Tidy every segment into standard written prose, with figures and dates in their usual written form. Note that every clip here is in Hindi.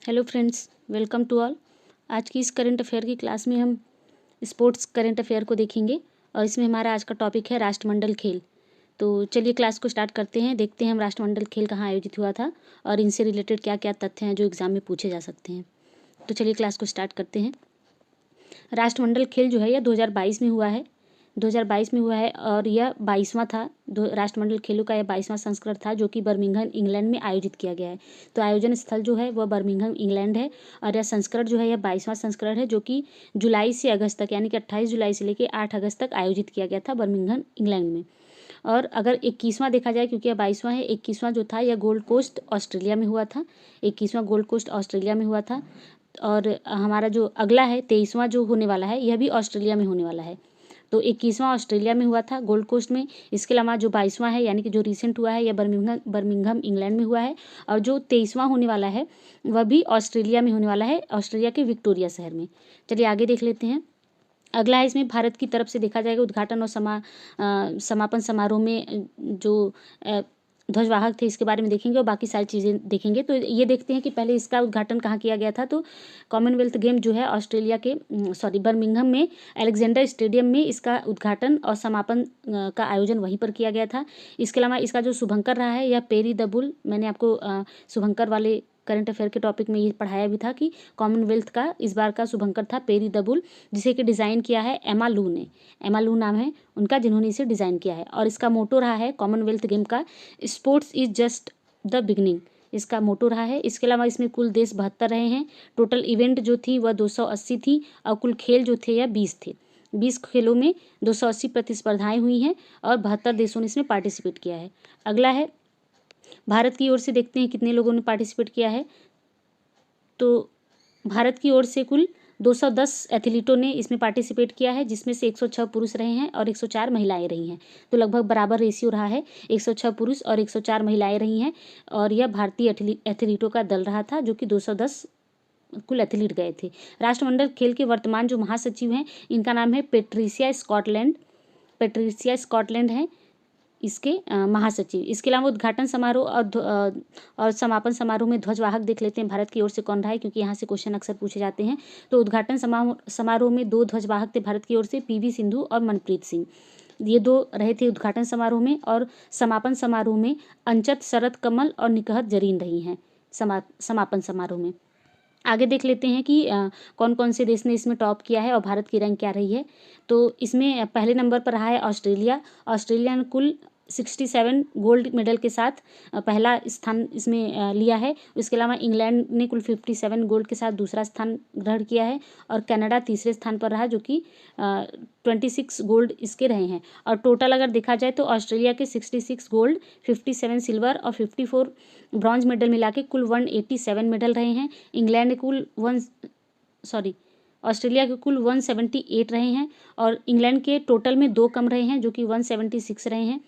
Hello friends, welcome to all. आज की इस करंट अफेयर की क्लास में हम स्पोर्ट्स करंट अफेयर को देखेंगे और इसमें हमारा आज का टॉपिक है राष्ट्रमंडल खेल। तो चलिए क्लास को स्टार्ट करते हैं। देखते हैं हम राष्ट्रमंडल खेल कहाँ आयोजित हुआ था और इनसे रिलेटेड क्या क्या तथ्य हैं जो एग्जाम में पूछे जा सकते हैं। तो चलिए क्लास को स्टार्ट करते हैं। राष्ट्रमंडल खेल जो है यह 2022 में हुआ है। 2022 में हुआ है और यह 22वां था। राष्ट्रमंडल खेलों का यह 22वां संस्करण था जो कि बर्मिंघम इंग्लैंड में आयोजित किया गया है। तो आयोजन स्थल जो है वह बर्मिंघम इंग्लैंड है और यह संस्करण जो है यह 22वां संस्करण है जो कि जुलाई से अगस्त तक यानी कि 28 जुलाई से लेकर 8 अगस्त तक आयोजित किया गया था बर्मिंघम इंग्लैंड में। और अगर 21वां देखा जाए, क्योंकि यह 22वां है, 21वां जो था यह गोल्ड कोस्ट ऑस्ट्रेलिया में हुआ था। 21वां गोल्ड कोस्ट ऑस्ट्रेलिया में हुआ था। और हमारा जो अगला है 23वां जो होने वाला है यह भी ऑस्ट्रेलिया में होने वाला है। तो 21वां ऑस्ट्रेलिया में हुआ था गोल्ड कोस्ट में। इसके अलावा जो 22वां है यानी कि जो रिसेंट हुआ है यह बर्मिंघम इंग्लैंड में हुआ है। और जो 23वां होने वाला है वह भी ऑस्ट्रेलिया में होने वाला है, ऑस्ट्रेलिया के विक्टोरिया शहर में। चलिए आगे देख लेते हैं। अगला है, इसमें भारत की तरफ से देखा जाएगा उद्घाटन और समापन समारोह में जो ध्वजवाहक थे इसके बारे में देखेंगे और बाकी सारी चीज़ें देखेंगे। तो ये देखते हैं कि पहले इसका उद्घाटन कहाँ किया गया था। तो कॉमनवेल्थ गेम जो है ऑस्ट्रेलिया के बर्मिंघम में अलेक्जेंडर स्टेडियम में इसका उद्घाटन और समापन का आयोजन वहीं पर किया गया था। इसके अलावा इसका जो शुभंकर रहा है यह पेरी द बुल। मैंने आपको शुभंकर वाले करंट अफेयर के टॉपिक में ये पढ़ाया भी था कि कॉमनवेल्थ का इस बार का शुभंकर था पेरी द बुल, जिसे कि डिज़ाइन किया है एमा लू ने। एमा लू नाम है उनका जिन्होंने इसे डिज़ाइन किया है। और इसका मोटो रहा है कॉमनवेल्थ गेम का, sports is just the beginning. इसका मोटो रहा है। इसके अलावा इसमें कुल देश 72 रहे हैं। टोटल इवेंट जो थी वह 280 थी और कुल खेल जो थे यह 20 थे। 20 खेलों में 280 प्रतिस्पर्धाएं हुई हैं और 72 देशों ने इसमें पार्टिसिपेट किया है। अगला है, भारत की ओर से देखते हैं कितने लोगों ने पार्टिसिपेट किया है। तो भारत की ओर से कुल 210 एथलीटों ने इसमें पार्टिसिपेट किया है, जिसमें से 106 पुरुष रहे हैं और 104 महिलाएं रही हैं। तो लगभग बराबर रेशियो रहा है, 106 पुरुष और 104 महिलाएं रही हैं। और यह भारतीय एथलीटों का दल रहा था जो कि 210 कुल एथलीट गए थे। राष्ट्रमंडल खेल के वर्तमान जो महासचिव हैं इनका नाम है पेट्रिसिया स्कॉटलैंड है इसके महासचिव। इसके अलावा उद्घाटन समारोह और समापन समारोह में ध्वजवाहक देख लेते हैं भारत की ओर से कौन रहा है, क्योंकि यहाँ से क्वेश्चन अक्सर पूछे जाते हैं। तो उद्घाटन समारोह में 2 ध्वजवाहक थे भारत की ओर से, पीवी सिंधु और मनप्रीत सिंह। ये 2 रहे थे उद्घाटन समारोह में। और समापन समारोह में अंचत शरद कमल और निकहत जरीन रही हैं समापन समारोह में। आगे देख लेते हैं कि कौन कौन से देश ने इसमें टॉप किया है और भारत की रैंक क्या रही है। तो इसमें पहले नंबर पर रहा है ऑस्ट्रेलिया ने कुल 67 गोल्ड मेडल के साथ पहला स्थान इसमें लिया है। इसके अलावा इंग्लैंड ने कुल 57 गोल्ड के साथ दूसरा स्थान ग्रहण किया है और कनाडा तीसरे स्थान पर रहा जो कि 26 गोल्ड इसके रहे हैं। और टोटल अगर देखा जाए तो ऑस्ट्रेलिया के 66 गोल्ड, 57 सिल्वर और 54 ब्रॉन्ज मेडल मिला के कुल 187 मेडल रहे हैं। ऑस्ट्रेलिया के कुल 178 रहे हैं और इंग्लैंड के टोटल में 2 कम रहे हैं जो कि 176 रहे हैं।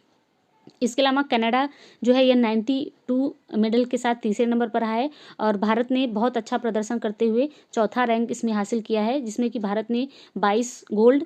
इसके अलावा कनाडा जो है यह 92 मेडल के साथ तीसरे नंबर पर रहा है। और भारत ने बहुत अच्छा प्रदर्शन करते हुए चौथा रैंक इसमें हासिल किया है, जिसमें कि भारत ने 22 गोल्ड,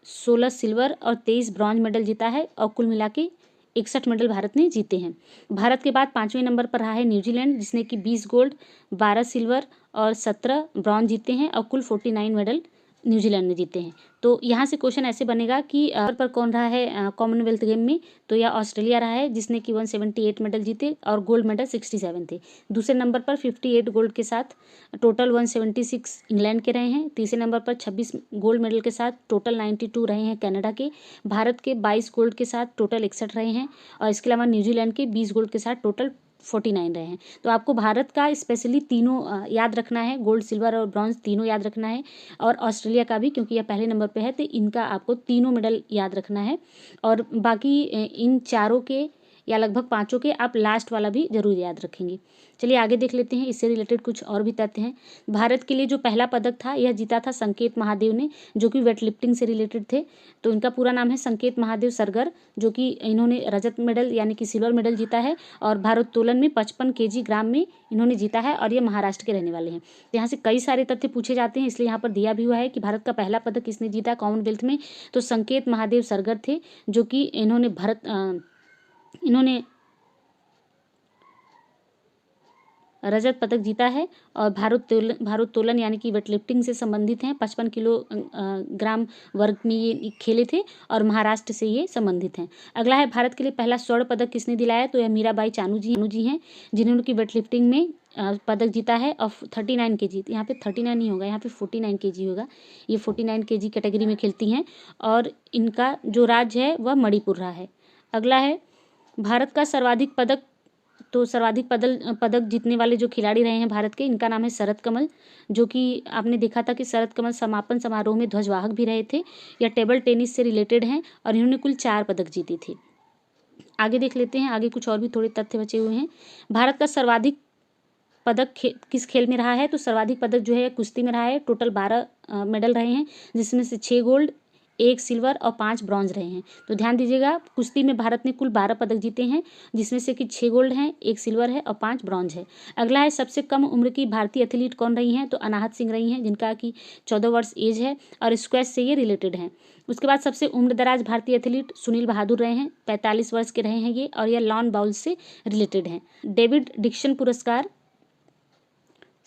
16 सिल्वर और 23 ब्रॉन्ज मेडल जीता है और कुल मिला के 61 मेडल भारत ने जीते हैं। भारत के बाद 5वें नंबर पर रहा है न्यूजीलैंड, जिसने कि 20 गोल्ड, 12 सिल्वर और 17 ब्रॉन्ज जीते हैं और कुल 49 मेडल न्यूजीलैंड ने जीते हैं। तो यहाँ से क्वेश्चन ऐसे बनेगा कि पर कौन रहा है कॉमनवेल्थ गेम में। तो यह ऑस्ट्रेलिया रहा है जिसने कि 178 मेडल जीते और गोल्ड मेडल 67 थे। दूसरे नंबर पर 58 गोल्ड के साथ टोटल 176 इंग्लैंड के रहे हैं। तीसरे नंबर पर 26 गोल्ड मेडल के साथ टोटल 92 रहे हैं कनाडा के। भारत के 22 गोल्ड के साथ टोटल 61 रहे हैं और इसके अलावा न्यूजीलैंड के 20 गोल्ड के साथ टोटल 49 रहे हैं। तो आपको भारत का स्पेशली तीनों याद रखना है, गोल्ड, सिल्वर और ब्रॉन्ज तीनों याद रखना है। और ऑस्ट्रेलिया का भी, क्योंकि यह पहले नंबर पे है, तो इनका आपको तीनों मेडल याद रखना है। और बाकी इन चारों के या लगभग 5 के आप लास्ट वाला भी जरूर याद रखेंगे। चलिए आगे देख लेते हैं, इससे रिलेटेड कुछ और भी तथ्य हैं। भारत के लिए जो पहला पदक था यह जीता था संकेत महादेव ने, जो कि वेट लिफ्टिंग से रिलेटेड थे। तो इनका पूरा नाम है संकेत महादेव सरगर, जो कि इन्होंने रजत मेडल यानी कि सिल्वर मेडल जीता है और भारोत्तोलन में 55 kg ग्राम में इन्होंने जीता है और ये महाराष्ट्र के रहने वाले हैं। तो यहाँ से कई सारे तथ्य पूछे जाते हैं, इसलिए यहाँ पर दिया भी हुआ है कि भारत का पहला पदक किसने जीता कॉमनवेल्थ में। तो संकेत महादेव सरगर थे, जो कि इन्होंने रजत पदक जीता है और भारोत्तोलन यानी कि वेट लिफ्टिंग से संबंधित हैं। 55 किलोग्राम वर्ग में ये खेले थे और महाराष्ट्र से ये संबंधित हैं। अगला है भारत के लिए पहला स्वर्ण पदक किसने दिलाया, तो यह मीराबाई चानू जी हैं, जिन्होंने की वेट लिफ्टिंग में पदक जीता है और 39 kg, यहाँ पे 39 नहीं होगा, यहाँ पे 49 kg होगा। ये 49 kg कैटेगरी में खेलती हैं और इनका जो राज्य है वह मणिपुर रहा है। अगला है भारत का सर्वाधिक पदक जीतने वाले जो खिलाड़ी रहे हैं भारत के, इनका नाम है शरत कमल, जो कि आपने देखा था कि शरत कमल समापन समारोह में ध्वजवाहक भी रहे थे। यह टेबल टेनिस से रिलेटेड हैं और इन्होंने कुल 4 पदक जीते थे। आगे देख लेते हैं, आगे कुछ और भी थोड़े तथ्य बचे हुए हैं। भारत का सर्वाधिक पदक किस खेल में रहा है, तो सर्वाधिक पदक जो है कुश्ती में रहा है। टोटल 12 मेडल रहे हैं, जिसमें से 6 गोल्ड, 1 सिल्वर और 5 ब्रॉन्ज रहे हैं। तो ध्यान दीजिएगा, कुश्ती में भारत ने कुल 12 पदक जीते हैं, जिसमें से कि 6 गोल्ड हैं, 1 सिल्वर है और 5 ब्रॉन्ज है। अगला है सबसे कम उम्र की भारतीय एथलीट कौन रही हैं, तो अनाहत सिंह रही हैं, जिनका कि 14 वर्ष एज है और स्क्वैश से ये रिलेटेड हैं। उसके बाद सबसे उम्रदराज भारतीय एथलीट सुनील बहादुर रहे हैं, 45 वर्ष के रहे हैं ये, और यह लॉन बाउल से रिलेटेड हैं। डेविड डिक्सन पुरस्कार,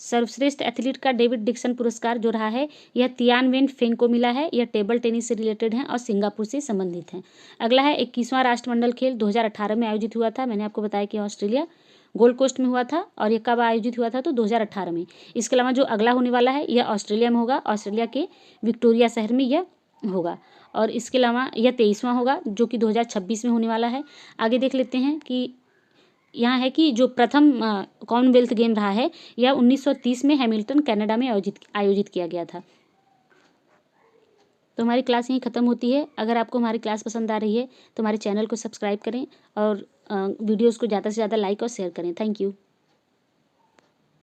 सर्वश्रेष्ठ एथलीट का डेविड डिक्सन पुरस्कार जो रहा है, यह तियान वेन फेंग को मिला है। यह टेबल टेनिस से रिलेटेड हैं और सिंगापुर से संबंधित हैं। अगला है 21वां राष्ट्रमंडल खेल 2018 में आयोजित हुआ था। मैंने आपको बताया कि ऑस्ट्रेलिया गोल्ड कोस्ट में हुआ था और यह कब आयोजित हुआ था, तो 2018 में। इसके अलावा जो अगला होने वाला है यह ऑस्ट्रेलिया में होगा, ऑस्ट्रेलिया के विक्टोरिया शहर में यह होगा। और इसके अलावा यह 23वां होगा, जो कि 2026 में होने वाला है। आगे देख लेते हैं कि यहाँ है कि जो प्रथम कॉमनवेल्थ गेम रहा है, यह 1930 में हैमिल्टन कनाडा में आयोजित किया गया था। तो हमारी क्लास यहीं ख़त्म होती है। अगर आपको हमारी क्लास पसंद आ रही है तो हमारे चैनल को सब्सक्राइब करें और वीडियोज़ को ज़्यादा से ज़्यादा लाइक और शेयर करें। Thank you.